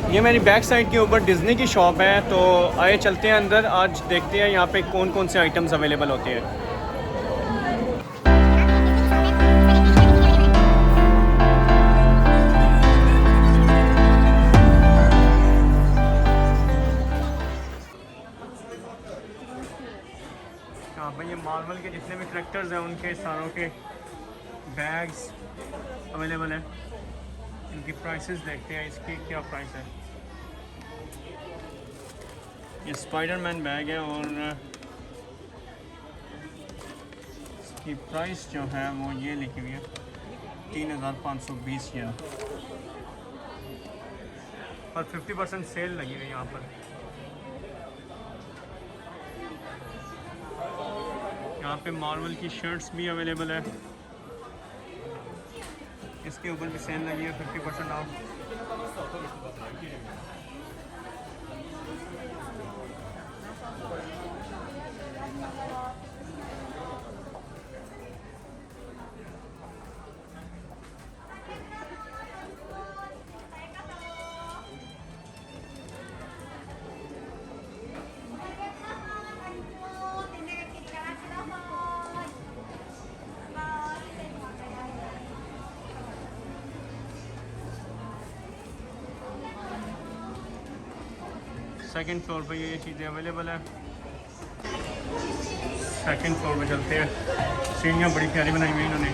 ये मेरी back side के ऊपर डिज़नी की शॉप है, तो आए चलते हैं अंदर। आज देखते हैं यहाँ पे कौन कौन से आइटम्स अवेलेबल होते हैं। यहाँ पे ये मार्वल के जितने भी ट्रैक्टर्स हैं उनके सारों के बैग्स अवेलेबल हैं। इनकी प्राइसेस देखते हैं, इसकी क्या प्राइस है। ये स्पाइडरमैन बैग है और इसकी प्राइस जो है वो ये लिखी हुई है 3520 येन और 50% सेल लगी हुई है यहाँ पर। यहाँ पे मार्वल की शर्ट्स भी अवेलेबल है, इसके ऊपर भी सेल लगी है 50% ऑफ। सेकंड फ्लोर पे ये चीज़ें अवेलेबल है। सेकंड फ्लोर पे चलते हैं। सीढ़ियाँ बड़ी प्यारी बनाई हुई इन्होंने।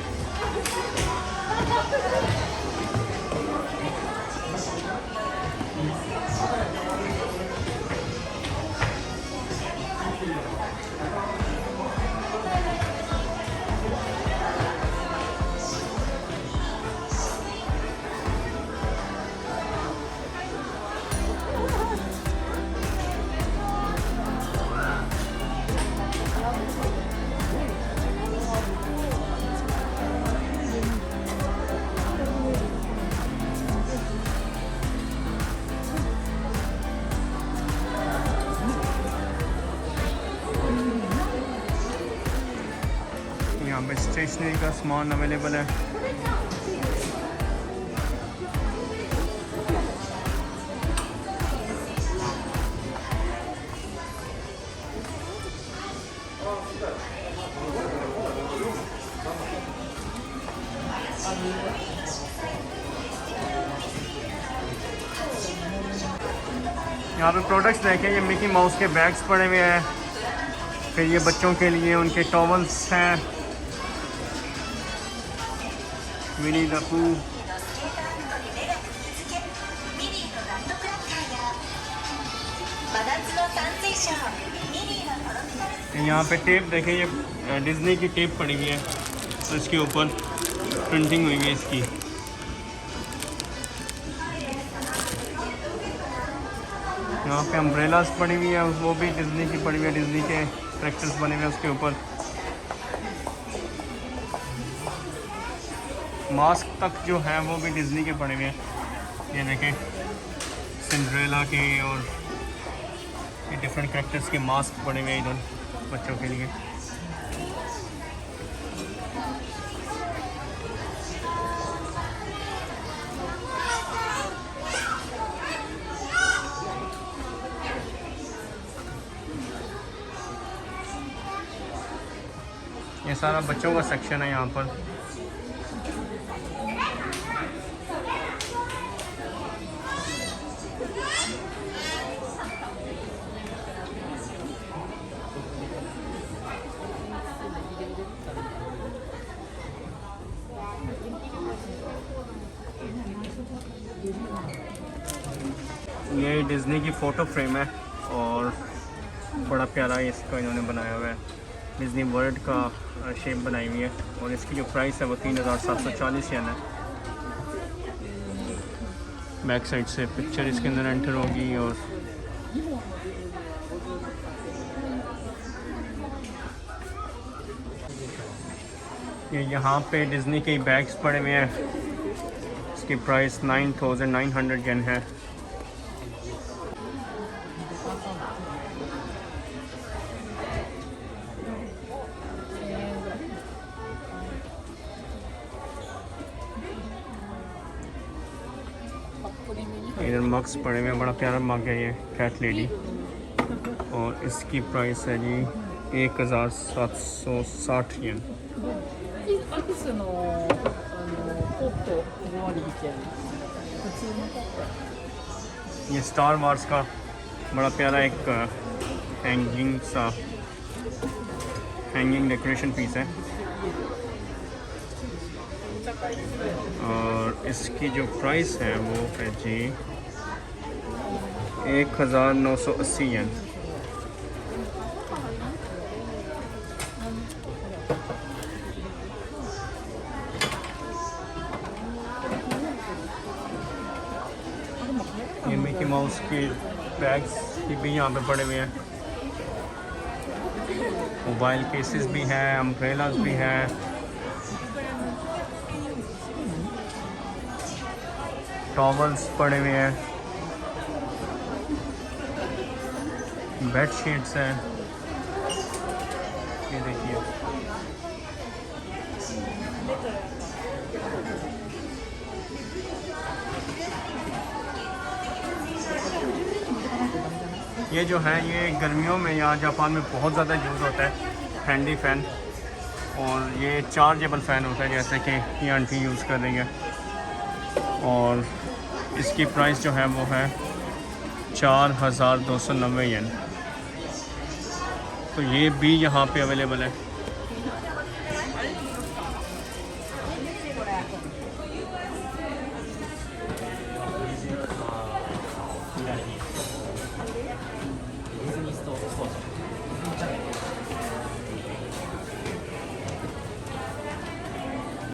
यहाँ पे स्टेशनरी का सामान अवेलेबल है। यहाँ पे प्रोडक्ट्स देखें, ये मिकी माउस के बैग्स पड़े हुए हैं। फिर ये बच्चों के लिए उनके टॉवल्स हैं, विनी द पू। यहाँ पे टेप देखें, ये डिज्नी की टेप पड़ी हुई है, तो इसके ऊपर प्रिंटिंग हुई है इसकी। यहाँ पे अम्ब्रेलास पड़ी हुई है, वो भी डिज्नी की पड़ी हुई है, डिज्नी के कैरेक्टर्स बने हुए हैं उसके ऊपर। मास्क तक जो है वो भी डिज्नी के पड़े हुए हैं। ये देखें सिंड्रेला के और ये डिफरेंट कैरेक्टर्स के मास्क पड़े हुए हैं इधर बच्चों के लिए। ये सारा बच्चों का सेक्शन है यहाँ पर। ये डिज्नी की फ़ोटो फ्रेम है और बड़ा प्यारा इसका इन्होंने बनाया हुआ है। डिज्नी वर्ल्ड का शेप बनाई हुई है और इसकी जो प्राइस है वो 3740 येन है। बैक साइड से पिक्चर इसके अंदर एंटर होगी और ये यहाँ पे डिज्नी के बैग्स पड़े हुए हैं। इसकी प्राइस 9900 येन है। इधर मग्स पड़े हुए हैं, बड़ा प्यारा मग है ये कैट लेडी, और इसकी प्राइस है जी 1760 येन। アキスのポット5割引ける普通のポット ये स्टार वार्स का बड़ा प्यारा एक हैंगिंग डेकोरेशन पीस है, और इसकी जो प्राइस है वो है जी 1980 येन। ये मिकी माउस के बैग्स भी यहाँ पे पड़े हुए हैं, मोबाइल केसेस भी हैं, अम्ब्रेलास भी हैं, टॉवल्स पड़े हुए हैं, बेड शीट्स हैं, ये देखिए। ये जो है ये गर्मियों में यहाँ जापान में बहुत ज़्यादा यूज़ होता है हैंडी फ़ैन, और ये चार्जेबल फ़ैन होता है जैसे कि ये आंटी यूज़ कर रही है, और इसकी प्राइस जो है वो है 4290 येन। तो ये भी यहाँ पे अवेलेबल है।